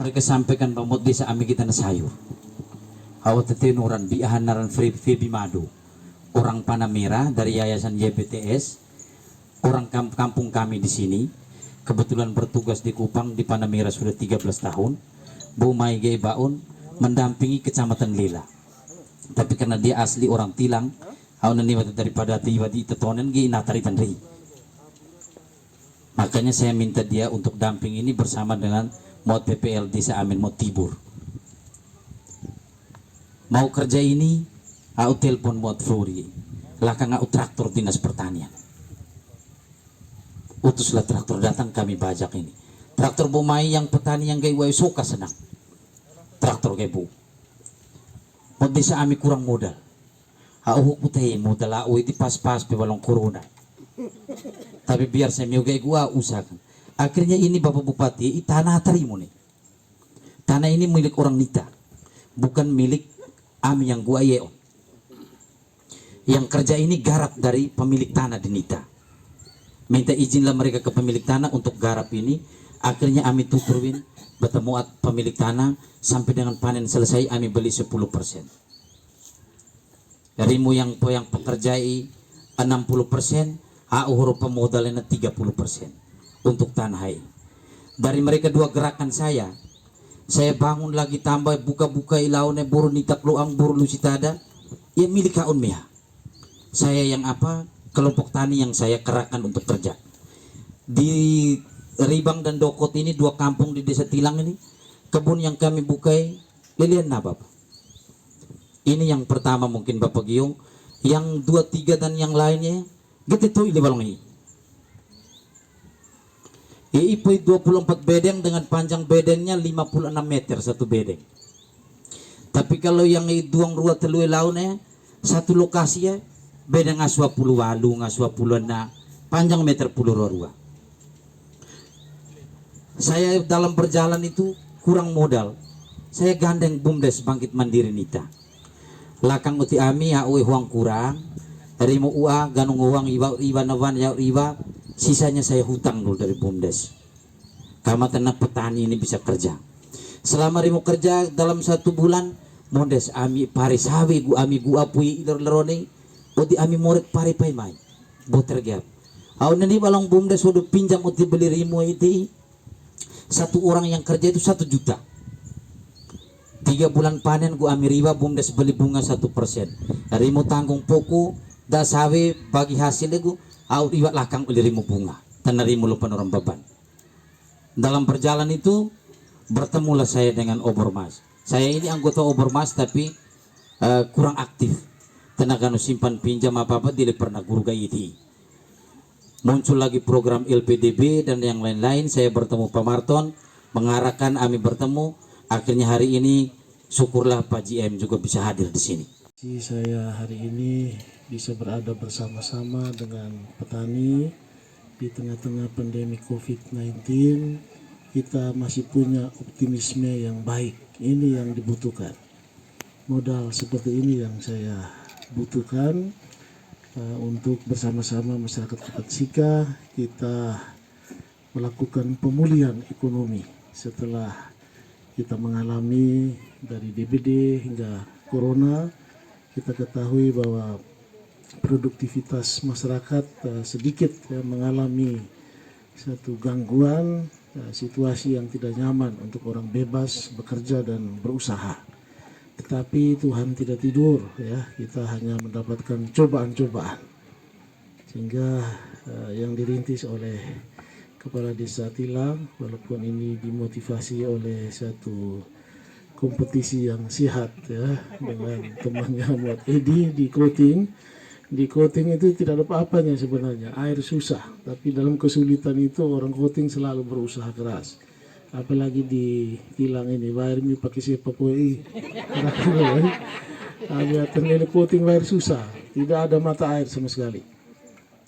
Mereka sampaikan bahwa desa ami kita na sayur. Awat tenuran biahan naran Febi Madu. Orang Panamera dari Yayasan YPTS. Orang kampung kami di sini. Kebetulan bertugas di Kupang di Panamera sudah 13 tahun. Bu Mai Gay Baun mendampingi Kecamatan Lila. Tapi karena dia asli orang Tilang, awan nani daripada tiba di tetonen gi nataritan ri. Makanya saya minta dia untuk damping ini bersama dengan Mod PPL Desa Amin Mod Tibur. Mau kerja ini, au telepon Mod Flori. Lakang au traktor dinas pertanian. Utuslah traktor datang kami bajak ini. Traktor Bumai yang petani yang gay wae suka senang. Traktor gay bu. Mod Desa Ami kurang modal. Au putih modal au itu pas-pas pe balong corona. Tapi biar saya miugay gua usahakan. Akhirnya ini Bapak Bupati, tanah terima nih. Tanah ini milik orang Nita, bukan milik Ami yang gua yeo. Yang kerja ini garap dari pemilik tanah di Nita. Minta izinlah mereka ke pemilik tanah untuk garap ini. Akhirnya Ami tuturin bertemu pemilik tanah sampai dengan panen selesai Ami beli 10%. Rimu yang pekerjai 60%, huruf pemodalnya 30%. Untuk tanah ini. Dari mereka dua gerakan saya bangun lagi tambah buka-buka ilaune buru nitak luang buru lusitada ya milik kaun mea. Saya yang apa kelompok tani yang saya kerahkan untuk kerja di Ribang dan Dokot ini, dua kampung di Desa Tilang ini, kebun yang kami bukai lilian na Bapak. Ini yang pertama mungkin Bapak Giung, yang 2, 3 dan yang lainnya gitu tuh ini balong ini. Iipui 24 bedeng dengan panjang bedengnya 56 meter satu bedeng. Tapi kalau yang duang rua telui launnya satu lokasi ya bedeng ngaswa puluh walu ngaswa puluh na panjang meter puluh rua. Saya dalam perjalanan itu kurang modal. Saya gandeng BUMDes Bangkit Mandiri Nita. Lakang uti ami ya huang kurang. Dari mau ua ganung uang iba nawan ya iba. Sisanya saya hutang dulu dari BUMDes. Kamatan petani ini bisa kerja. Selama rimu kerja dalam 1 bulan, mondes ami pare sawi gu ami gu apui lerone, odi ami morek pare pai mai. Boter gap. Au nani balong BUMDes sudah pinjam uti beli rimu itu. 1 orang yang kerja itu 1 juta. 3 bulan panen gu ami riba BUMDes beli bunga 1%. Rimu tanggung poko da sawi bagi hasilnya gu au iwak lakang ulirimu bunga tanarimu lupa orang beban. Dalam perjalanan itu bertemulah saya dengan Obormas. Saya ini anggota Obormas tapi kurang aktif. Tenaga simpan pinjam apa-apa tidak pernah guru gaiti. Muncul lagi program LPDB dan yang lain-lain. Saya bertemu Pak Marton, mengarahkan Ami bertemu. Akhirnya hari ini syukurlah Pak GM juga bisa hadir di sini. Saya hari ini bisa berada bersama-sama dengan petani di tengah-tengah pandemi COVID-19. Kita masih punya optimisme yang baik. Ini yang dibutuhkan. Modal seperti ini yang saya butuhkan untuk bersama-sama masyarakat Kota Sika kita melakukan pemulihan ekonomi setelah kita mengalami dari DBD hingga Corona. Kita ketahui bahwa produktivitas masyarakat sedikit mengalami satu gangguan, situasi yang tidak nyaman untuk orang bebas bekerja dan berusaha. Tetapi Tuhan tidak tidur ya, kita hanya mendapatkan cobaan-cobaan. Sehingga yang dirintis oleh Kepala Desa Tilang, walaupun ini dimotivasi oleh satu kompetisi yang sehat ya dengan temannya Muhammad Edi di coating. Di coating itu tidak ada apa-apanya sebenarnya, air susah, tapi dalam kesulitan itu orang coating selalu berusaha keras. Apalagi di Tilang ini, air ini pakai siapa poi. Ada ternyata coating air susah, tidak ada mata air sama sekali.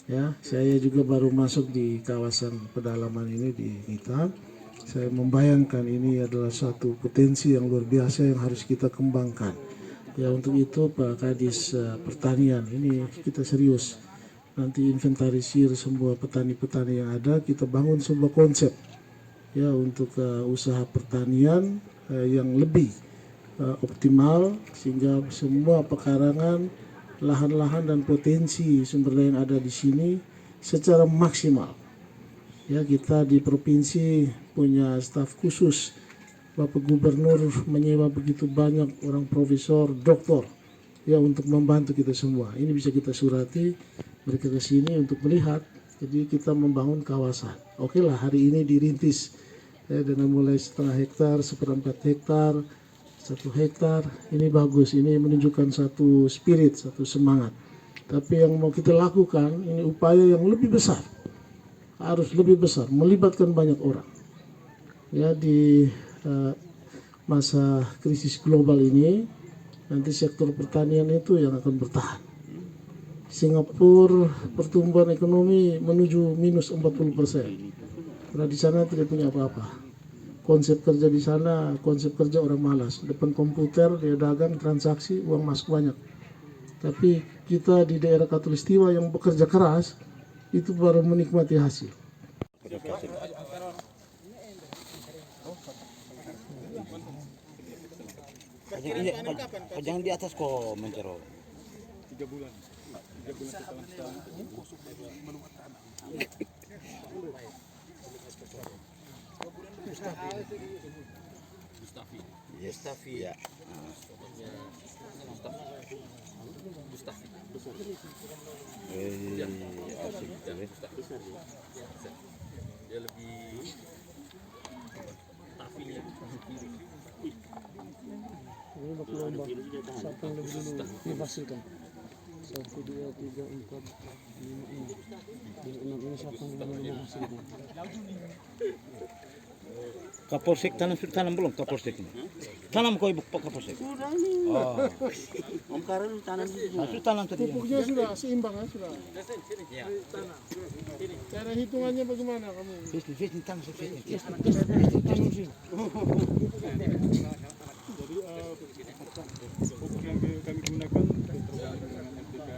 Ya, saya juga baru masuk di kawasan pedalaman ini di Nita. Saya membayangkan ini adalah suatu potensi yang luar biasa yang harus kita kembangkan. Ya untuk itu Pak Kadis Pertanian ini kita serius. Nanti inventarisir semua petani-petani yang ada, kita bangun sebuah konsep. ya untuk usaha pertanian yang lebih optimal, sehingga semua pekarangan, lahan-lahan dan potensi sumber daya yang ada di sini secara maksimal. Ya, kita di provinsi punya staf khusus. Bapak Gubernur menyewa begitu banyak orang profesor, doktor, ya untuk membantu kita semua. Ini bisa kita surati mereka ke sini untuk melihat. Jadi kita membangun kawasan. Oke lah, hari ini dirintis ya, dengan mulai 0,5 hektar, 1/4 hektar, 1 hektar. Ini bagus. Ini menunjukkan satu spirit, satu semangat. Tapi yang mau kita lakukan ini upaya yang lebih besar. Harus lebih besar, melibatkan banyak orang. Ya, di masa krisis global ini nanti sektor pertanian itu yang akan bertahan. Singapura pertumbuhan ekonomi menuju minus 40%. Karena di sana tidak punya apa-apa. Konsep kerja di sana, konsep kerja orang malas. Depan komputer dia dagang, transaksi, uang masuk banyak. Tapi kita di daerah Katulistiwa yang bekerja keras itu baru menikmati hasil. Jangan di atas kok mencerol. 3 bulan. 3 bulan setelah Mustafi ya. Dia lebih tafinya Ini bak lomba. Siapa yang lebih dulu dipastikan? 1, 2, 3, 4, 5, 6. Yang 6 ini siapa yang lebih dulu dipastikan? Kapolsek tanam belum kapolsek ini? Tanam kau ibu kapolsek. Sudah ini. Oh, Om Karan tanam di sini. harus tanam tadi. Pupuknya sudah seimbang kan sudah. Cara hitungannya bagaimana kamu? Sini tanam sini. Tanam sini. Jadi pupuk yang kami gunakan tergantung dengan NPK.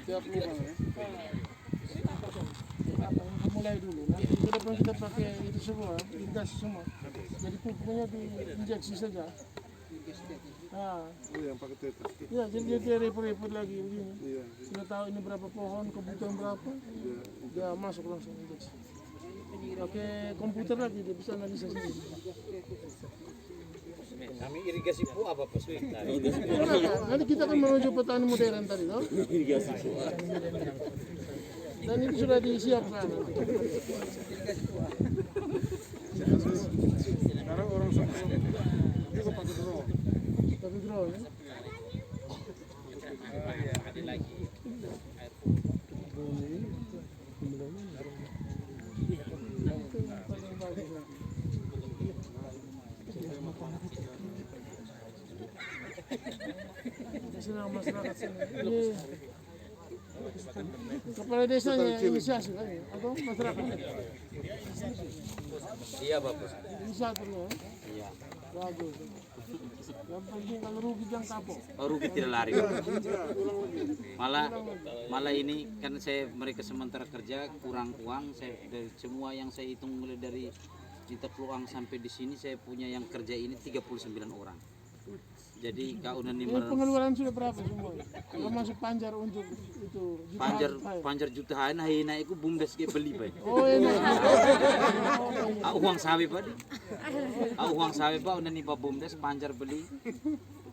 Tiap lubang ya. Mulai dulu. Nanti ke depan kita pakai itu semua, irigasi semua. Jadi pupuknya diinjeksi saja. Nah, Yang pakai tetes. ya jadi dia repot-repot lagi begini. Iya. Sudah tahu ini berapa pohon, kebutuhan berapa, dia masuk langsung injeksi. Pakai komputer lagi dia bisa analisa sendiri. Kami irigasi pu apa pas Nanti kita akan menuju petani modern tadi, toh? Dan itu sudah disiapkan. Sekarang orang semua juga pakai drone. Tapi drone ya. Senang masyarakat sini. Ini kepala desanya inisiasi kan ya? Atau masyarakat? Iya bapak. Inisiatornya ya? Iya. Bagus. Yang penting kalau rugi jangan kapok. Rugi tidak lari. Malah ini kan mereka sementara kerja kurang uang. Dari semua yang saya hitung mulai dari minta peluang sampai di sini saya punya yang kerja ini 39 orang. Jadi kau Ini pengeluaran sudah berapa semua? Termasuk panjar untuk itu jutaan. panjar jutaan hari naik aku bumdes ke beli baik. Oh ini. Uang sawi pak. Uang sawi pak udah nih pak bumdes panjar beli.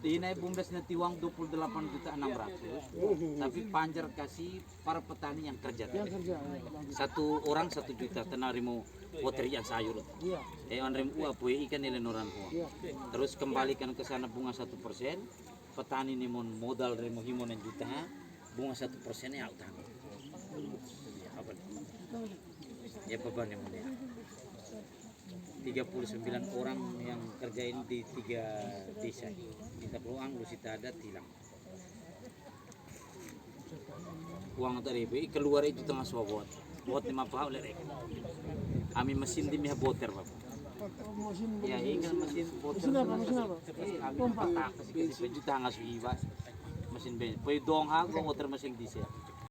Ini bumdes nanti uang 28.600.000. Tapi panjar kasih para petani yang kerja. Yang kerja. Satu orang 1 juta tenarimo water yang sayur. Iya. Onrem uap ikan nilai noran uang. Iya. Terus kembalikan ke sana bunga 1%. Petani nih mon modal remo himonan juta, bunga 1% ya utang. Apa? Ya beban yang mulia. 39 orang yang kerjain di 3 desa. Kita peluang lu sita ada tilang. Uang tadi keluar itu tengah swabot. Buat 5 pahau lerek. Kami mesin di miha boter bapak. Ya, ini kan mesin Mesin apa? Mesin apa? Pompa. Kasi pejuta nga sa iba. Mesin ben. Pwede dong ha, water mesin diesel.